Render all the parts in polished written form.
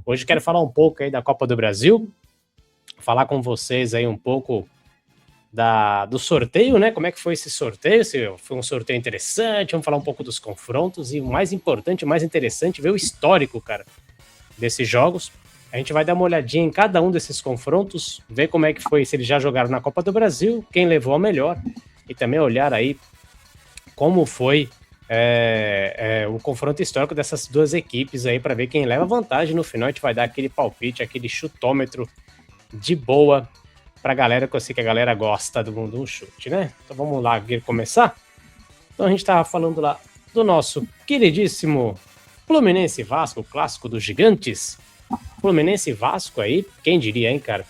Hoje quero falar um pouco aí da Copa do Brasil, falar com vocês aí um pouco do sorteio, né? Como é que foi esse sorteio? Se foi um sorteio interessante, vamos falar um pouco dos confrontos e o mais importante, o mais interessante, ver o histórico, cara, desses jogos. A gente vai dar uma olhadinha em cada um desses confrontos, ver como é que foi, se eles já jogaram na Copa do Brasil, quem levou a melhor, e também olhar aí como foi o confronto histórico dessas duas equipes aí, para ver quem leva vantagem. No final a gente vai dar aquele palpite, aquele chutômetro de boa pra galera, que eu sei que a galera gosta do mundo um chute, né? Então vamos lá começar? Então a gente tava falando lá do nosso queridíssimo Fluminense e Vasco, o clássico dos gigantes. Fluminense e Vasco aí, quem diria, hein, cara?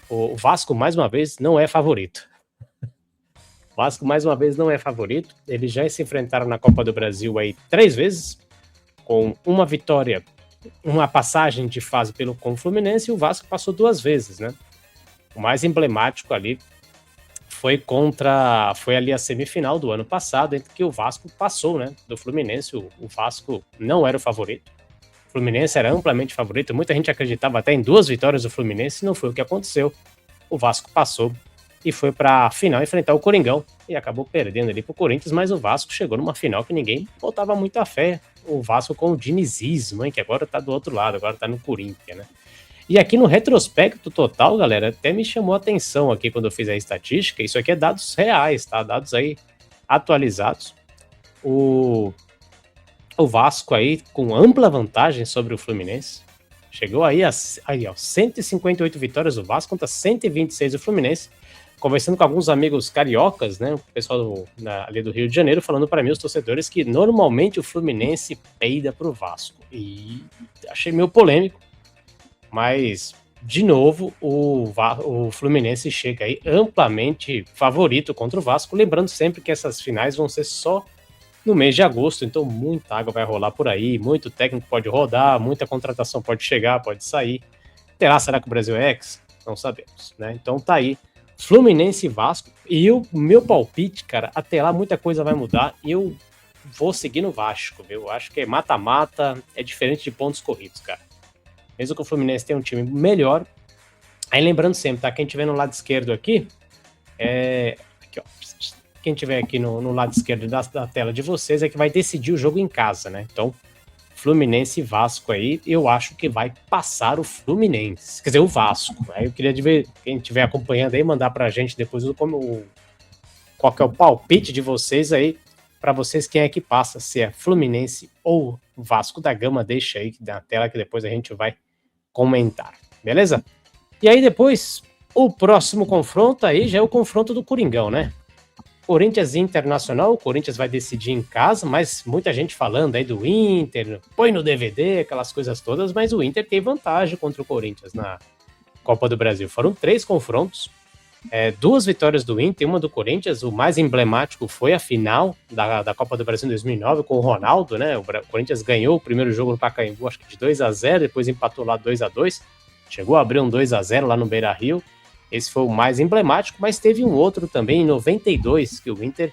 O Vasco, mais uma vez, não é favorito. O Vasco, mais uma vez, não é favorito. Eles já se enfrentaram na Copa do Brasil aí 3 vezes, com uma vitória, uma passagem de fase com o Fluminense, e o Vasco passou 2 vezes, né? O mais emblemático ali foi ali a semifinal do ano passado, entre que o Vasco passou, né, do Fluminense. O Vasco não era o favorito. O Fluminense era amplamente favorito. Muita gente acreditava até em 2 vitórias do Fluminense, não foi o que aconteceu. O Vasco passou e foi para a final enfrentar o Coringão e acabou perdendo ali pro Corinthians, mas o Vasco chegou numa final que ninguém botava muita fé. O Vasco com o dinizismo, hein, que agora tá do outro lado, agora tá no Corinthians, né? E aqui no retrospecto total, galera, até me chamou a atenção aqui quando eu fiz a estatística. Isso aqui é dados reais, tá? Dados aí atualizados. O Vasco aí com ampla vantagem sobre o Fluminense. Chegou aí a 158 vitórias do Vasco contra 126 do Fluminense. Conversando com alguns amigos cariocas, né? O pessoal ali do Rio de Janeiro, falando para mim, os torcedores, que normalmente o Fluminense peida pro Vasco. E achei meio polêmico. Mas, de novo, o Fluminense chega aí amplamente favorito contra o Vasco. Lembrando sempre que essas finais vão ser só no mês de agosto, então muita água vai rolar por aí, muito técnico pode rodar, muita contratação pode chegar, pode sair. Será que o Brasil é ex? Não sabemos, né? Então tá aí, Fluminense e Vasco. E o meu palpite, cara, até lá muita coisa vai mudar. Eu vou seguir no Vasco, viu? Eu acho que mata-mata é diferente de pontos corridos, cara. Mesmo que o Fluminense tenha um time melhor. Aí lembrando sempre, tá? Quem tiver no lado esquerdo aqui, aqui, ó. Quem tiver aqui no lado esquerdo da tela de vocês é que vai decidir o jogo em casa, né? Então, Fluminense e Vasco aí, eu acho que vai passar o Fluminense. Quer dizer, o Vasco. Aí eu queria ver, quem estiver acompanhando aí, mandar pra gente depois qual que é o palpite de vocês aí, para vocês quem é que passa, se é Fluminense ou Vasco da Gama. Deixa aí na tela que depois a gente vai comentar, beleza? E aí depois, o próximo confronto aí já é o confronto do Coringão, né? Corinthians e Internacional, o Corinthians vai decidir em casa, mas muita gente falando aí do Inter, põe no DVD, aquelas coisas todas, mas o Inter tem vantagem contra o Corinthians na Copa do Brasil. Foram 3 confrontos, 2 vitórias do Inter e uma do Corinthians. O mais emblemático foi a final da Copa do Brasil em 2009 com o Ronaldo, né? O Corinthians ganhou o primeiro jogo no Pacaembu, acho que de 2-0, depois empatou lá 2-2, chegou a abrir um 2-0 lá no Beira-Rio. Esse foi o mais emblemático, mas teve um outro também em 92, que o Inter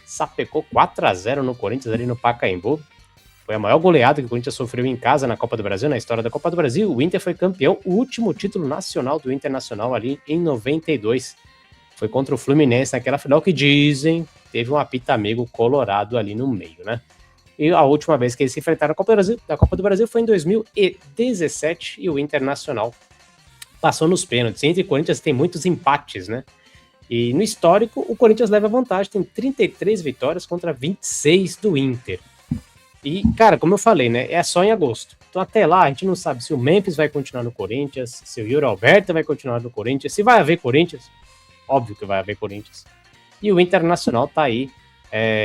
sapecou 4-0 no Corinthians ali no Pacaembu. Foi a maior goleada que o Corinthians sofreu em casa na Copa do Brasil, na história da Copa do Brasil. O Inter foi campeão, o último título nacional do Internacional ali em 92. Foi contra o Fluminense naquela final que dizem teve um apita amigo colorado ali no meio, né? E a última vez que eles se enfrentaram na Copa do Brasil foi em 2017 e o Internacional passou nos pênaltis. Entre Corinthians tem muitos empates, né? E no histórico, o Corinthians leva vantagem, tem 33 vitórias contra 26 do Inter. E, cara, como eu falei, né? É só em agosto. Então até lá a gente não sabe se o Memphis vai continuar no Corinthians, se o Yuri Alberto vai continuar no Corinthians, se vai haver Corinthians. Óbvio que vai haver Corinthians. E o Internacional tá aí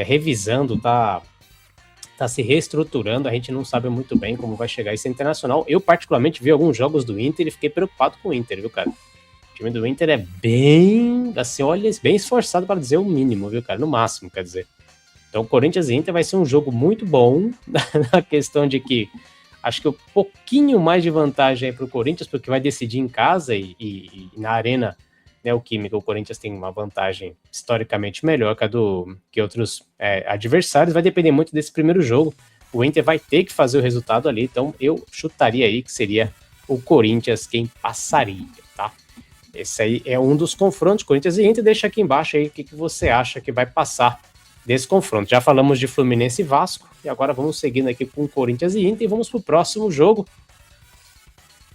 revisando, tá se reestruturando. A gente não sabe muito bem como vai chegar esse Internacional. Eu particularmente vi alguns jogos do Inter e fiquei preocupado com o Inter, viu, cara? O time do Inter é bem, assim, olha, bem esforçado para dizer o mínimo, viu, cara? No máximo, quer dizer. Então, Corinthians e Inter vai ser um jogo muito bom, na questão de que acho que um pouquinho mais de vantagem aí pro Corinthians, porque vai decidir em casa e na Arena Neoquímica, o Corinthians tem uma vantagem historicamente melhor que outros adversários. Vai depender muito desse primeiro jogo. o Inter vai ter que fazer o resultado ali, então eu chutaria aí que seria o Corinthians quem passaria, tá? Esse aí é um dos confrontos, Corinthians e Inter. Deixa aqui embaixo aí o que você acha que vai passar desse confronto. Já falamos de Fluminense e Vasco, e agora vamos seguindo aqui com Corinthians e Inter, e vamos pro próximo jogo.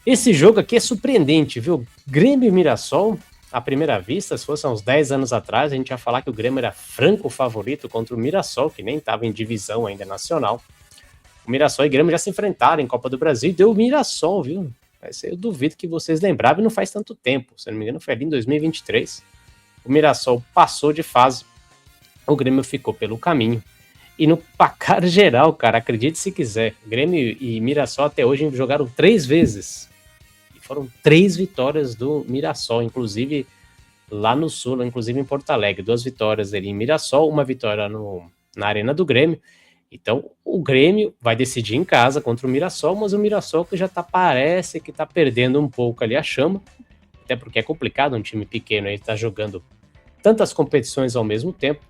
Esse jogo aqui é surpreendente, viu? Grêmio e Mirassol, à primeira vista, se fosse há uns 10 anos atrás, a gente ia falar que o Grêmio era franco favorito contra o Mirassol, que nem estava em divisão ainda nacional. O Mirassol e o Grêmio já se enfrentaram em Copa do Brasil, e deu o Mirassol, viu? Esse eu duvido que vocês lembravam, e não faz tanto tempo, se não me engano foi ali em 2023. O Mirassol passou de fase, o Grêmio ficou pelo caminho. E no placar geral, cara, acredite se quiser, Grêmio e Mirassol até hoje jogaram 3 vezes. E foram 3 vitórias do Mirassol, inclusive lá no Sul, inclusive em Porto Alegre. 2 vitórias ali em Mirassol, uma vitória na Arena do Grêmio. Então, o Grêmio vai decidir em casa contra o Mirassol, mas o Mirassol que já parece que tá perdendo um pouco ali a chama, até porque é complicado um time pequeno aí tá jogando tantas competições ao mesmo tempo,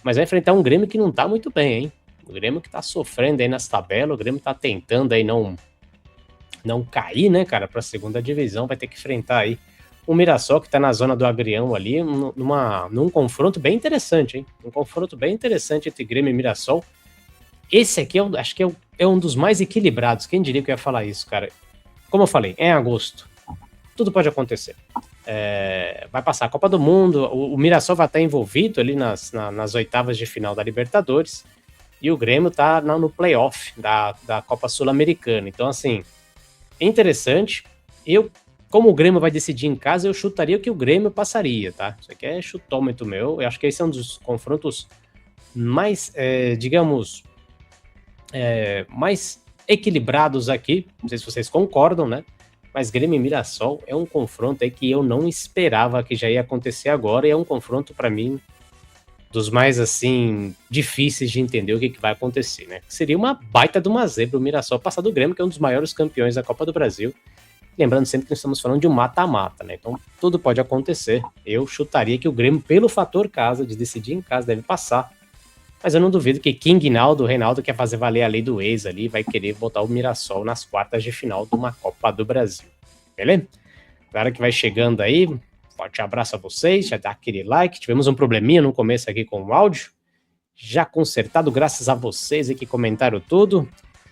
mas vai enfrentar um Grêmio que não tá muito bem, hein? O Grêmio que tá sofrendo aí nas tabelas, o Grêmio tá tentando aí não cair, né, cara, pra segunda divisão, vai ter que enfrentar aí o Mirassol que tá na zona do Agrião ali, num confronto bem interessante, hein? Um confronto bem interessante entre Grêmio e Mirassol. Esse aqui acho que é um dos mais equilibrados. Quem diria que eu ia falar isso, cara? Como eu falei, é em agosto. Tudo pode acontecer. Vai passar a Copa do Mundo, o Mirassol vai estar envolvido ali nas oitavas de final da Libertadores, e o Grêmio tá no playoff da Copa Sul-Americana. Então, assim, é interessante. Como o Grêmio vai decidir em casa, eu chutaria que o Grêmio passaria, tá? Isso aqui é chutômetro meu. Eu acho que esse é um dos confrontos mais, digamos, mais equilibrados aqui, não sei se vocês concordam, né? Mas Grêmio e Mirassol é um confronto aí que eu não esperava que já ia acontecer agora, e é um confronto, para mim, dos mais, assim, difíceis de entender o que vai acontecer, né? Seria uma baita de uma zebra o Mirassol passar do Grêmio, que é um dos maiores campeões da Copa do Brasil. Lembrando sempre que nós estamos falando de um mata-mata, né? Então, tudo pode acontecer. Eu chutaria que o Grêmio, pelo fator casa, de decidir em casa, deve passar. Mas eu não duvido que King Naldo, o Reinaldo, quer fazer valer a lei do ex ali, vai querer botar o Mirassol nas quartas de final de uma Copa do Brasil. Beleza? Claro que vai chegando aí. Forte abraço a vocês, já dá aquele like. Tivemos um probleminha no começo aqui com o áudio. Já consertado, graças a vocês aí que comentaram tudo.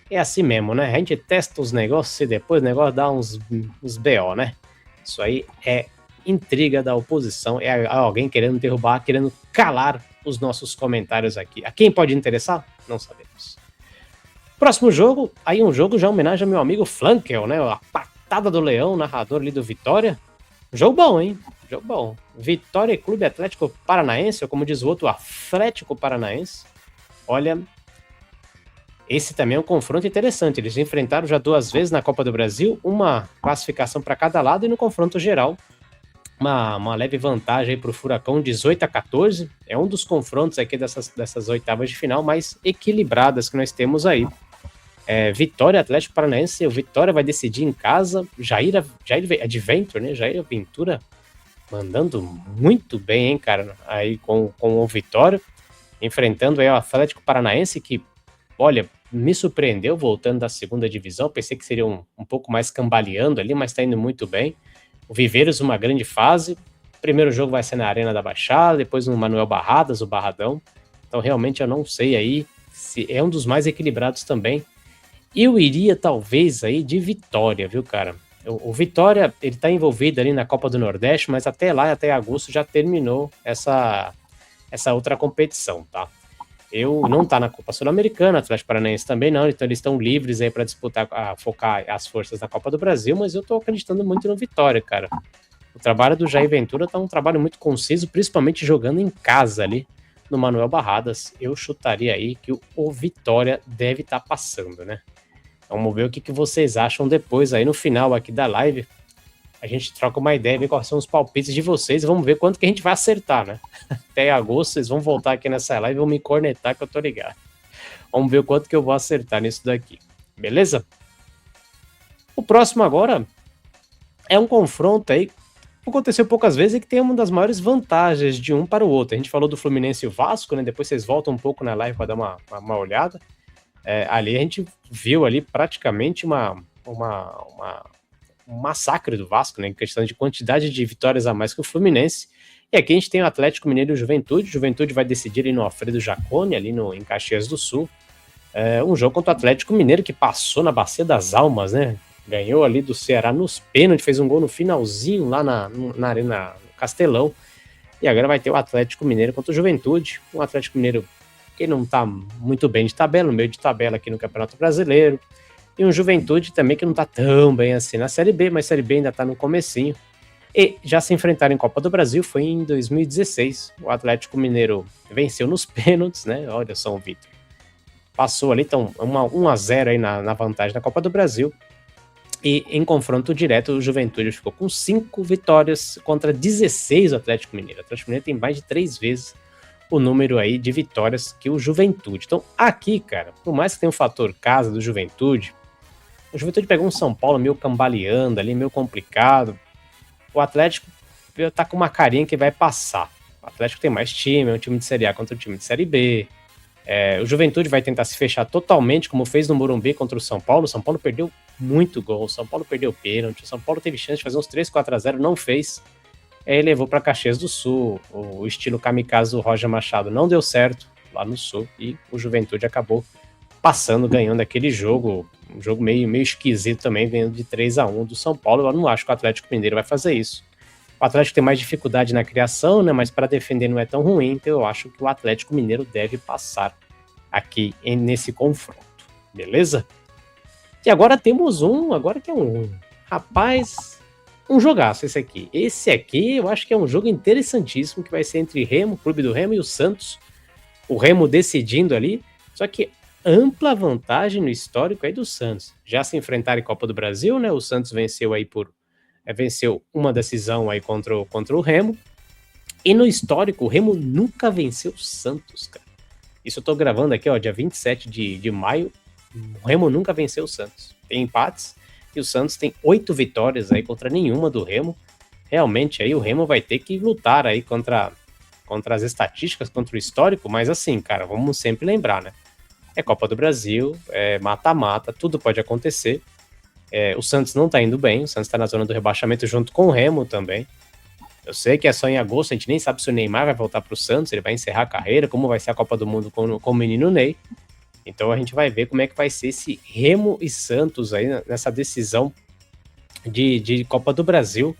É assim mesmo, né? A gente testa os negócios e depois o negócio dá uns BO, né? Isso aí é intriga da oposição, é alguém querendo derrubar, querendo calar os nossos comentários aqui. A quem pode interessar? Não sabemos. Próximo jogo, aí um jogo já homenagem ao meu amigo Flankel, né? A patada do Leão, narrador ali do Vitória. Jogo bom, hein? Jogo bom. Vitória e Clube Atlético Paranaense, ou como diz o outro, Atlético Paranaense. Olha, esse também é um confronto interessante. Eles enfrentaram já 2 vezes na Copa do Brasil, uma classificação para cada lado, e no confronto geral, uma leve vantagem para o Furacão, 18-14. É um dos confrontos aqui dessas oitavas de final mais equilibradas que nós temos aí. Vitória Atlético Paranaense, o Vitória vai decidir em casa. Jair Adventure, né? Jair Ventura mandando muito bem, hein, cara, aí com o Vitória, enfrentando aí o Atlético Paranaense, que, olha, me surpreendeu voltando da segunda divisão. Pensei que seria um pouco mais cambaleando ali, mas tá indo muito bem. O Viveiros, uma grande fase. O primeiro jogo vai ser na Arena da Baixada, depois no Manuel Barradas, o Barradão. Então, realmente, eu não sei aí se é um dos mais equilibrados também. Eu iria, talvez, aí de Vitória, viu, cara? O Vitória, ele tá envolvido ali na Copa do Nordeste, mas até lá, até agosto, já terminou essa outra competição, tá? Não tá na Copa Sul-Americana, Atlético Paranaense também não, então eles estão livres aí para disputar, focar as forças na Copa do Brasil, mas eu tô acreditando muito no Vitória, cara. O trabalho do Jair Ventura tá um trabalho muito conciso, principalmente jogando em casa ali, no Manuel Barradas. Eu chutaria aí que o Vitória deve estar passando, né? Vamos ver o que vocês acham depois aí no final aqui da live. A gente troca uma ideia, ver quais são os palpites de vocês e vamos ver quanto que a gente vai acertar, né? Até agosto vocês vão voltar aqui nessa live e vão me cornetar que eu tô ligado. Vamos ver o quanto que eu vou acertar nisso daqui. Beleza? O próximo agora é um confronto aí que aconteceu poucas vezes e que tem uma das maiores vantagens de um para o outro. A gente falou do Fluminense e o Vasco, né? Depois vocês voltam um pouco na live para dar uma olhada. Ali a gente viu ali praticamente um massacre do Vasco, né, em questão de quantidade de vitórias a mais que o Fluminense. E aqui a gente tem o Atlético Mineiro e o Juventude. O Juventude vai decidir ali no Alfredo Jaconi, ali em Caxias do Sul. Um jogo contra o Atlético Mineiro que passou na Bacia das Almas, né? Ganhou ali do Ceará nos pênaltis, fez um gol no finalzinho lá na Arena Castelão. E agora vai ter o Atlético Mineiro contra o Juventude. Um Atlético Mineiro que não tá muito bem de tabela, no meio de tabela aqui no Campeonato Brasileiro. E um Juventude também que não tá tão bem assim na Série B, mas a Série B ainda tá no comecinho. E já se enfrentaram em Copa do Brasil, foi em 2016. O Atlético Mineiro venceu nos pênaltis, né? Olha só o Vitor. Passou ali, então 1-0 aí na vantagem da Copa do Brasil. E em confronto direto, o Juventude ficou com 5 vitórias contra 16 do Atlético Mineiro. O Atlético Mineiro tem mais de 3 vezes o número aí de vitórias que o Juventude. Então aqui, cara, por mais que tenha um fator casa do Juventude, o Juventude pegou um São Paulo meio cambaleando ali, meio complicado. O Atlético tá com uma carinha que vai passar. O Atlético tem mais time, é um time de Série A contra um time de Série B. O Juventude vai tentar se fechar totalmente, como fez no Morumbi contra o São Paulo. O São Paulo perdeu muito gol, o São Paulo perdeu pênalti, o São Paulo teve chance de fazer uns 3-4-0, não fez. Aí levou para Caxias do Sul, o estilo kamikaze do Roger Machado não deu certo lá no Sul, e o Juventude acabou passando, ganhando aquele jogo, um jogo meio esquisito também, ganhando de 3-1 do São Paulo. Eu não acho que o Atlético Mineiro vai fazer isso. O Atlético tem mais dificuldade na criação, né? Mas para defender não é tão ruim, então eu acho que o Atlético Mineiro deve passar aqui nesse confronto, beleza? E agora temos agora que é rapaz, um jogaço esse aqui. Esse aqui eu acho que é um jogo interessantíssimo, que vai ser entre Remo, Clube do Remo e o Santos. O Remo decidindo ali, só que ampla vantagem no histórico aí do Santos. Já se enfrentaram em Copa do Brasil, né? O Santos venceu aí venceu uma decisão aí contra o Remo. E no histórico, o Remo nunca venceu o Santos, cara. Isso eu tô gravando aqui, ó, dia 27 de maio. O Remo nunca venceu o Santos. Tem empates e o Santos tem 8 vitórias aí contra nenhuma do Remo. Realmente aí o Remo vai ter que lutar aí contra as estatísticas, contra o histórico, mas assim, cara, vamos sempre lembrar, né? É Copa do Brasil, é mata-mata, tudo pode acontecer. O Santos não tá indo bem, o Santos tá na zona do rebaixamento junto com o Remo também. Eu sei que é só em agosto, a gente nem sabe se o Neymar vai voltar pro Santos, ele vai encerrar a carreira, como vai ser a Copa do Mundo com o menino Ney. Então a gente vai ver como é que vai ser esse Remo e Santos aí nessa decisão de Copa do Brasil.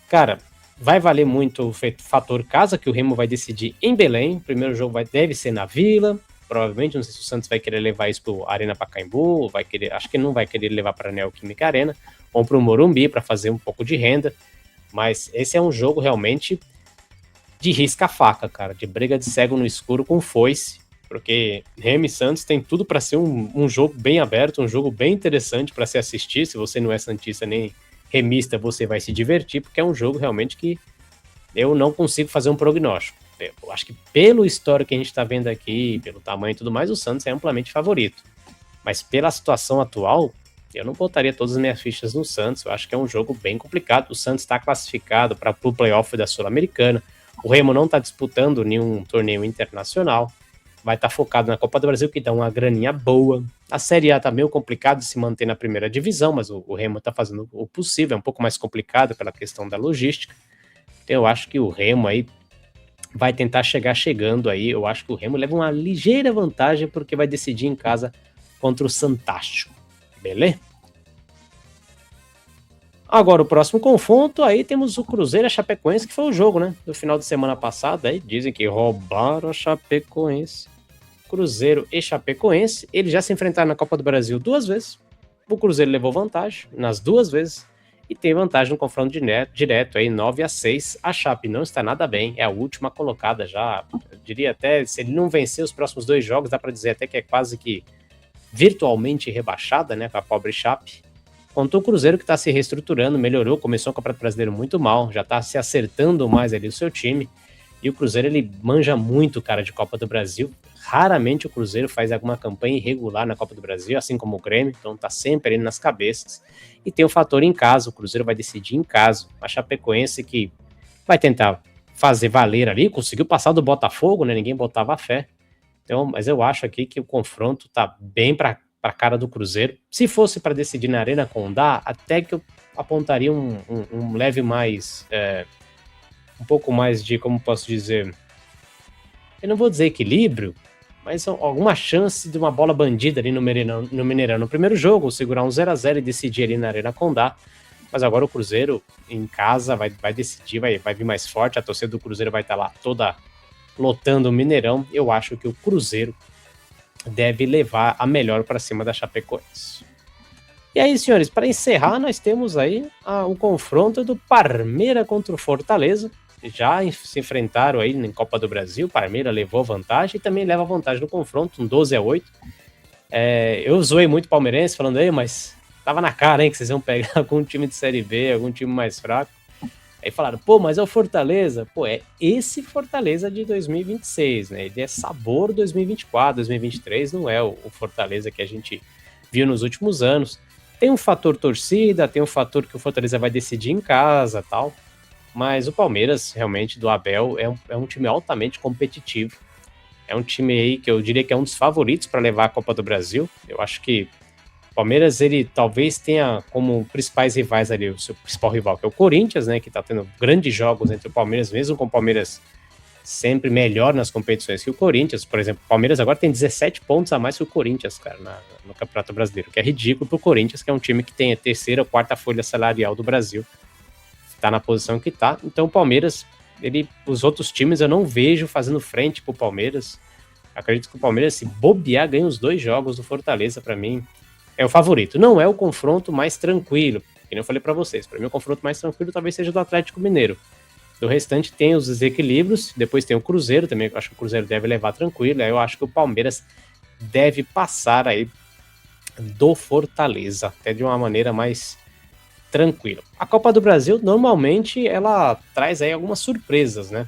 Cara, vai valer muito o fator casa, que o Remo vai decidir em Belém. O primeiro jogo deve ser na Vila. Provavelmente, não sei se o Santos vai querer levar isso pro Arena Pacaembu, acho que não vai querer levar para a Neoquímica Arena, ou para o Morumbi para fazer um pouco de renda. Mas esse é um jogo realmente de risca-faca, cara, de briga de cego no escuro com foice, porque Remo e Santos tem tudo para ser um jogo bem aberto, um jogo bem interessante para se assistir. Se você não é santista nem remista, você vai se divertir, porque é um jogo realmente que eu não consigo fazer um prognóstico. Eu acho que pelo histórico que a gente está vendo aqui, pelo tamanho e tudo mais, o Santos é amplamente favorito. Mas pela situação atual, eu não botaria todas as minhas fichas no Santos. Eu acho que é um jogo bem complicado. O Santos está classificado para o playoff da Sul-Americana. O Remo não está disputando nenhum torneio internacional. Vai estar focado na Copa do Brasil, que dá uma graninha boa. A Série A está meio complicado de se manter na primeira divisão, mas o Remo está fazendo o possível. É um pouco mais complicado pela questão da logística. Então eu acho que o Remo aí vai tentar chegando aí. Eu acho que o Remo leva uma ligeira vantagem, porque vai decidir em casa contra o Santástico. Beleza? Agora o próximo confronto, aí temos o Cruzeiro e a Chapecoense, que foi o jogo, né? Do final de semana passada, aí dizem que roubaram a Chapecoense. Cruzeiro e Chapecoense, eles já se enfrentaram na Copa do Brasil 2 vezes. O Cruzeiro levou vantagem nas 2 vezes e tem vantagem no confronto direto aí, 9-6. A Chape não está nada bem, é a última colocada já. Eu diria até, se ele não vencer os próximos 2 jogos, dá para dizer até que é quase que virtualmente rebaixada, né, com a pobre Chape. Contra o Cruzeiro, que está se reestruturando, melhorou, começou o Campeonato Brasileiro muito mal, já está se acertando mais ali o seu time. E o Cruzeiro, ele manja muito, cara, de Copa do Brasil. Raramente o Cruzeiro faz alguma campanha irregular na Copa do Brasil, assim como o Grêmio, então tá sempre ali nas cabeças. E tem o fator em casa, o Cruzeiro vai decidir em casa. A Chapecoense que vai tentar fazer valer ali, conseguiu passar do Botafogo, né? Ninguém botava fé. Então, mas eu acho aqui que o confronto tá bem para a cara do Cruzeiro. Se fosse para decidir na Arena Condá, até que eu apontaria um leve mais, um pouco mais de, como posso dizer, eu não vou dizer equilíbrio, mas alguma chance de uma bola bandida ali no Mineirão no primeiro jogo, segurar um 0-0 e decidir ali na Arena Condá. Mas agora o Cruzeiro em casa vai decidir, vai vir mais forte, a torcida do Cruzeiro vai estar lá toda lotando o Mineirão. Eu acho que o Cruzeiro deve levar a melhor para cima da Chapecoense. E aí, senhores, para encerrar, nós temos aí o confronto do Parmeira contra o Fortaleza. Já se enfrentaram aí em Copa do Brasil, Parmeira levou vantagem e também leva vantagem no confronto, um 12-8. Eu zoei muito o palmeirense, falando aí, mas tava na cara, hein, que vocês iam pegar algum time de Série B, algum time mais fraco. Aí falaram, pô, mas é o Fortaleza. Pô, é esse Fortaleza de 2026, né? Ele é sabor 2024, 2023, não é o Fortaleza que a gente viu nos últimos anos. Tem um fator torcida, tem um fator que o Fortaleza vai decidir em casa e tal, mas o Palmeiras, realmente, do Abel, é um time altamente competitivo. É um time aí que eu diria que é um dos favoritos para levar a Copa do Brasil. Eu acho que o Palmeiras, ele talvez tenha como principais rivais ali o seu principal rival, que é o Corinthians, né, que tá tendo grandes jogos entre o Palmeiras, mesmo com o Palmeiras sempre melhor nas competições que o Corinthians. Por exemplo, o Palmeiras agora tem 17 pontos a mais que o Corinthians, cara, no Campeonato Brasileiro, que é ridículo pro Corinthians, que é um time que tem a terceira ou quarta folha salarial do Brasil. Tá na posição que tá. Então o Palmeiras, os outros times eu não vejo fazendo frente pro Palmeiras. Acredito que o Palmeiras, se bobear, ganha os 2 jogos do Fortaleza, para mim é o favorito. Não é o confronto mais tranquilo, que nem eu falei para vocês. Para mim, o confronto mais tranquilo talvez seja do Atlético Mineiro. Do restante tem os desequilíbrios, depois tem o Cruzeiro também, eu acho que o Cruzeiro deve levar tranquilo. Aí eu acho que o Palmeiras deve passar aí do Fortaleza, até de uma maneira mais tranquila. A Copa do Brasil, normalmente, ela traz aí algumas surpresas, né?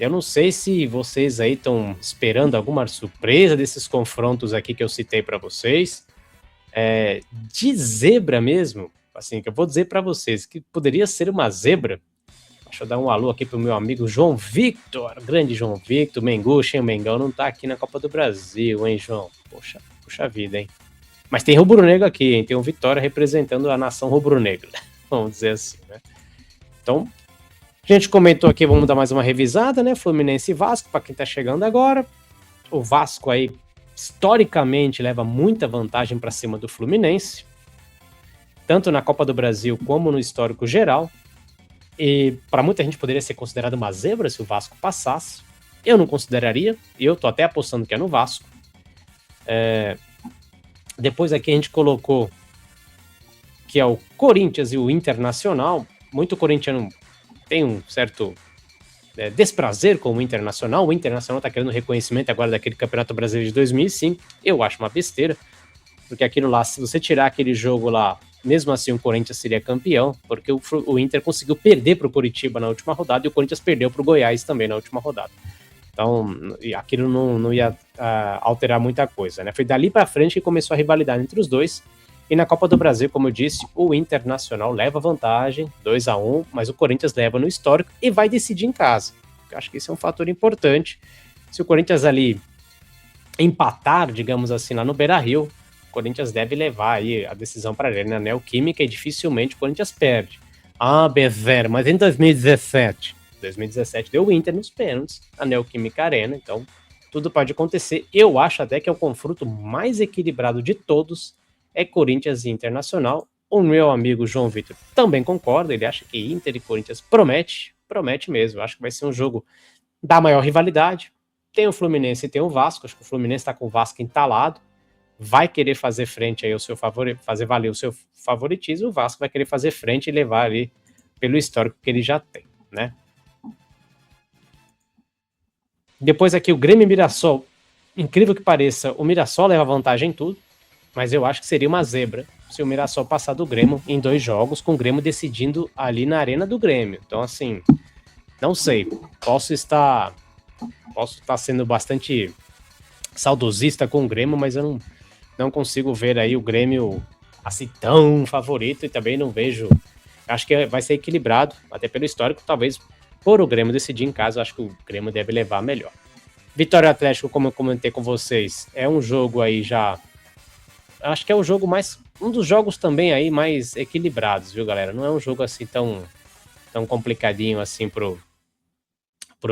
Eu não sei se vocês aí estão esperando alguma surpresa desses confrontos aqui que eu citei para vocês. De zebra mesmo, assim, que eu vou dizer para vocês que poderia ser uma zebra. Deixa eu dar um alô aqui pro meu amigo João Victor, grande João Victor, Menguxa, hein? O Mengão não tá aqui na Copa do Brasil, hein, João? Poxa vida, hein? Mas tem rubro-negro aqui, hein? Tem um Vitória representando a nação rubro-negra, vamos dizer assim, né? Então, a gente comentou aqui, vamos dar mais uma revisada, né? Fluminense e Vasco, para quem tá chegando agora. O Vasco aí, historicamente, leva muita vantagem para cima do Fluminense, tanto na Copa do Brasil como no histórico geral. E para muita gente poderia ser considerado uma zebra se o Vasco passasse. Eu não consideraria, e eu tô até apostando que é no Vasco. Depois aqui a gente colocou que é o Corinthians e o Internacional. Muito corintiano tem um certo desprazer com o Internacional. O Internacional tá querendo reconhecimento agora daquele Campeonato Brasileiro de 2005. Eu acho uma besteira, porque aquilo lá, se você tirar aquele jogo lá, mesmo assim o Corinthians seria campeão, porque o Inter conseguiu perder para o Coritiba na última rodada e o Corinthians perdeu para o Goiás também na última rodada. Então, aquilo não ia alterar muita coisa, né? Foi dali para frente que começou a rivalidade entre os dois. E na Copa do Brasil, como eu disse, o Internacional leva vantagem, 2-1, mas o Corinthians leva no histórico e vai decidir em casa. Eu acho que esse é um fator importante. Se o Corinthians ali empatar, digamos assim, lá no Beira-Rio, o Corinthians deve levar aí a decisão para a Arena Neoquímica e dificilmente o Corinthians perde. Bezerra, mas em 2017 deu o Inter nos pênaltis, a Neoquímica Arena, então tudo pode acontecer. Eu acho até que é o confronto mais equilibrado de todos, é Corinthians e Internacional. O meu amigo João Vitor também concorda, ele acha que Inter e Corinthians promete mesmo. Eu acho que vai ser um jogo da maior rivalidade. Tem o Fluminense e tem o Vasco, acho que o Fluminense está com o Vasco entalado, vai querer fazer frente aí ao seu fazer valer o seu favoritismo, o Vasco vai querer fazer frente e levar ali pelo histórico que ele já tem, né? Depois aqui o Grêmio e Mirassol, incrível que pareça, o Mirassol leva vantagem em tudo, mas eu acho que seria uma zebra se o Mirassol passar do Grêmio em 2 jogos, com o Grêmio decidindo ali na Arena do Grêmio. Então, assim, não sei, posso estar sendo bastante saudosista com o Grêmio, mas eu não consigo ver aí o Grêmio assim tão favorito, e também não vejo, acho que vai ser equilibrado, até pelo histórico, talvez por o Grêmio decidir em casa, eu acho que o Grêmio deve levar melhor. Vitória Atlético, como eu comentei com vocês, é um jogo aí já... Acho que é o jogo mais... Um dos jogos também aí mais equilibrados, viu, galera? Não é um jogo assim tão complicadinho assim pro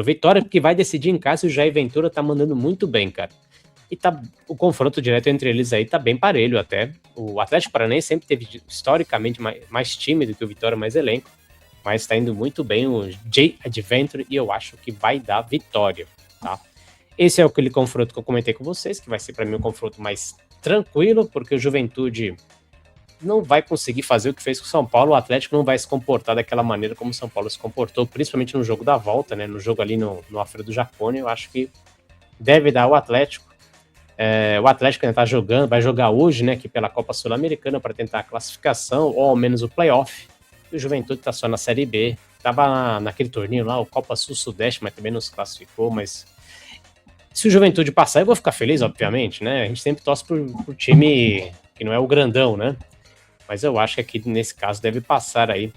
Vitória, porque vai decidir em casa e o Jair Ventura tá mandando muito bem, cara. E o confronto direto entre eles aí tá bem parelho até. O Atlético Paranaense sempre teve historicamente mais time do que o Vitória, mais elenco, mas tá indo muito bem o Jay Adventure e eu acho que vai dar vitória, tá? Esse é aquele confronto que eu comentei com vocês, que vai ser para mim um confronto mais tranquilo, porque o Juventude não vai conseguir fazer o que fez com o São Paulo, o Atlético não vai se comportar daquela maneira como o São Paulo se comportou, principalmente no jogo da volta, né? No jogo ali no Alfredo Jaconi, eu acho que deve dar o Atlético. O Atlético ainda tá jogando, vai jogar hoje, né, aqui pela Copa Sul-Americana para tentar a classificação, ou ao menos o playoff. E o Juventude tá só na Série B. Tava naquele torneio lá, o Copa Sul-Sudeste, mas também não se classificou, mas se o Juventude passar, eu vou ficar feliz, obviamente, né? A gente sempre torce pro time que não é o grandão, né? Mas eu acho que aqui, nesse caso, deve passar aí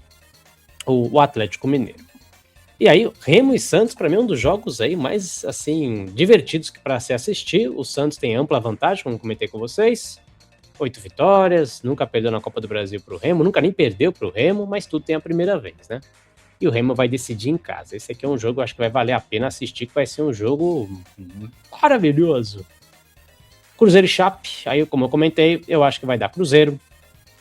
o Atlético Mineiro. E aí, Remo e Santos, para mim, é um dos jogos aí mais, assim, divertidos para se assistir. O Santos tem ampla vantagem, como comentei com vocês. 8 vitórias, nunca perdeu na Copa do Brasil pro Remo, nunca nem perdeu pro Remo, mas tudo tem a primeira vez, né? E o Remo vai decidir em casa. Esse aqui é um jogo, acho que vai valer a pena assistir, que vai ser um jogo maravilhoso. Cruzeiro e Chape, aí como eu comentei, eu acho que vai dar Cruzeiro.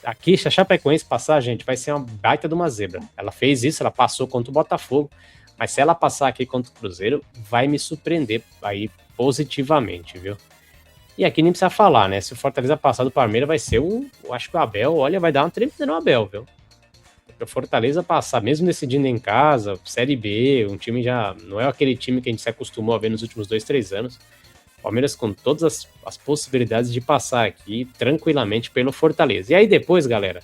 Aqui, se a Chapecoense passar, gente, vai ser uma baita de uma zebra. Ela fez isso, ela passou contra o Botafogo, mas se ela passar aqui contra o Cruzeiro, vai me surpreender aí positivamente, viu? E aqui nem precisa falar, né? Se o Fortaleza passar do Palmeiras, vai ser eu acho que o Abel, olha, vai dar uma tremenda no Abel, viu? O Fortaleza passar, mesmo decidindo em casa, Série B, um time já... Não é aquele time que a gente se acostumou a ver nos últimos 2-3 anos. Palmeiras com todas as possibilidades de passar aqui tranquilamente pelo Fortaleza. E aí depois, galera,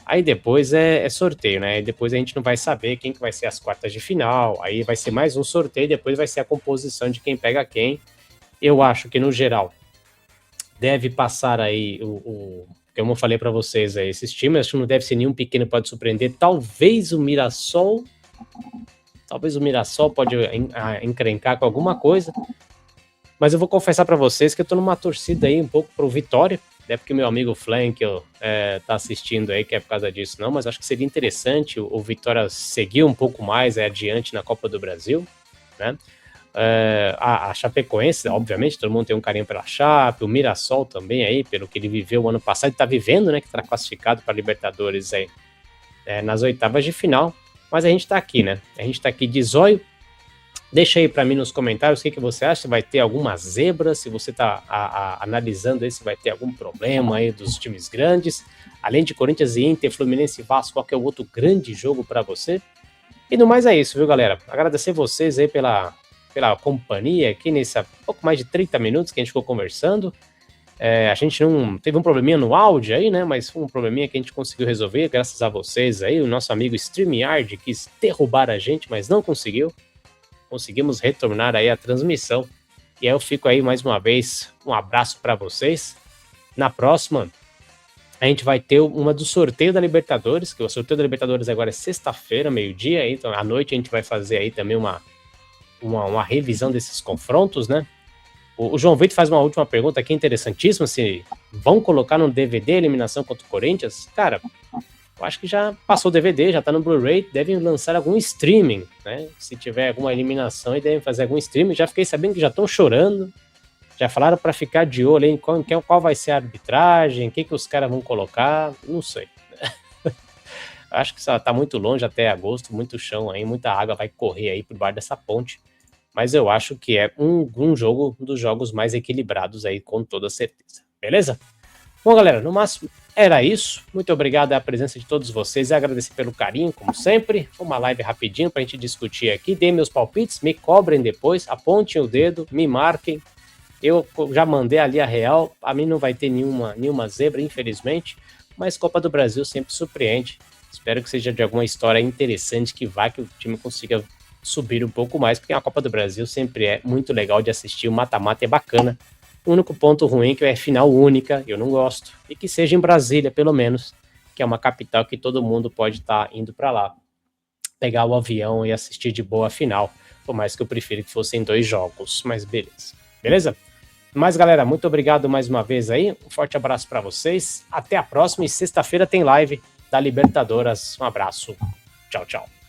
é sorteio, né? Aí depois a gente não vai saber quem que vai ser as quartas de final, aí vai ser mais um sorteio, depois vai ser a composição de quem pega quem. Eu acho que, no geral, deve passar aí como eu falei para vocês, aí, esses times, acho que não deve ser nenhum pequeno, pode surpreender. Talvez o Mirassol pode encrencar com alguma coisa. Mas eu vou confessar para vocês que eu tô numa torcida aí um pouco pro Vitória, até porque meu amigo Flankel tá assistindo aí, que é por causa disso não, mas acho que seria interessante o Vitória seguir um pouco mais adiante na Copa do Brasil, né? A Chapecoense, obviamente, todo mundo tem um carinho pela Chape, o Mirassol também aí, pelo que ele viveu o ano passado, e tá vivendo, né, que tá classificado para Libertadores aí nas oitavas de final, mas a gente tá aqui, né? A gente tá aqui de zóio. Deixa aí para mim nos comentários o que você acha, se vai ter alguma zebra, se você está analisando aí se vai ter algum problema aí dos times grandes, além de Corinthians e Inter, Fluminense e Vasco, qual que é o outro grande jogo para você? E no mais é isso, viu, galera? Agradecer vocês aí pela companhia aqui nesse pouco mais de 30 minutos que a gente ficou conversando. A gente não teve um probleminha no áudio aí, né? Mas foi um probleminha que a gente conseguiu resolver, graças a vocês aí. O nosso amigo StreamYard quis derrubar a gente, mas não conseguiu. Conseguimos retornar aí a transmissão. E aí eu fico aí mais uma vez, um abraço para vocês. Na próxima, a gente vai ter uma do sorteio da Libertadores, que o sorteio da Libertadores agora é sexta-feira, meio-dia, então à noite a gente vai fazer aí também uma revisão desses confrontos, né? O João Vitor faz uma última pergunta aqui interessantíssima, se vão colocar no DVD a eliminação contra o Corinthians. Cara, eu acho que já passou o DVD, já tá no Blu-ray, devem lançar algum streaming, né? Se tiver alguma eliminação, devem fazer algum streaming. Já fiquei sabendo que já estão chorando, já falaram para ficar de olho em qual vai ser a arbitragem, o que os caras vão colocar, não sei. Acho que tá muito longe até agosto, muito chão aí, muita água vai correr aí por baixo dessa ponte. Mas eu acho que é um jogo dos jogos mais equilibrados aí, com toda certeza. Beleza? Bom, galera, no máximo era isso. Muito obrigado à presença de todos vocês e agradecer pelo carinho, como sempre. Foi uma live rapidinho pra gente discutir aqui. Deem meus palpites, me cobrem depois, apontem o dedo, me marquem. Eu já mandei ali a real. A mim não vai ter nenhuma zebra, infelizmente. Mas Copa do Brasil sempre surpreende. Espero que seja de alguma história interessante que o time consiga subir um pouco mais, porque a Copa do Brasil sempre é muito legal de assistir. O mata-mata é bacana. O único ponto ruim é que é final única, eu não gosto. E que seja em Brasília, pelo menos, que é uma capital que todo mundo pode estar indo para lá. pegar o avião e assistir de boa a final. Por mais que eu prefira que fossem 2 jogos, mas beleza. Beleza? Mas, galera, muito obrigado mais uma vez aí. Um forte abraço para vocês. Até a próxima. E sexta-feira tem live da Libertadores. Um abraço. Tchau, tchau.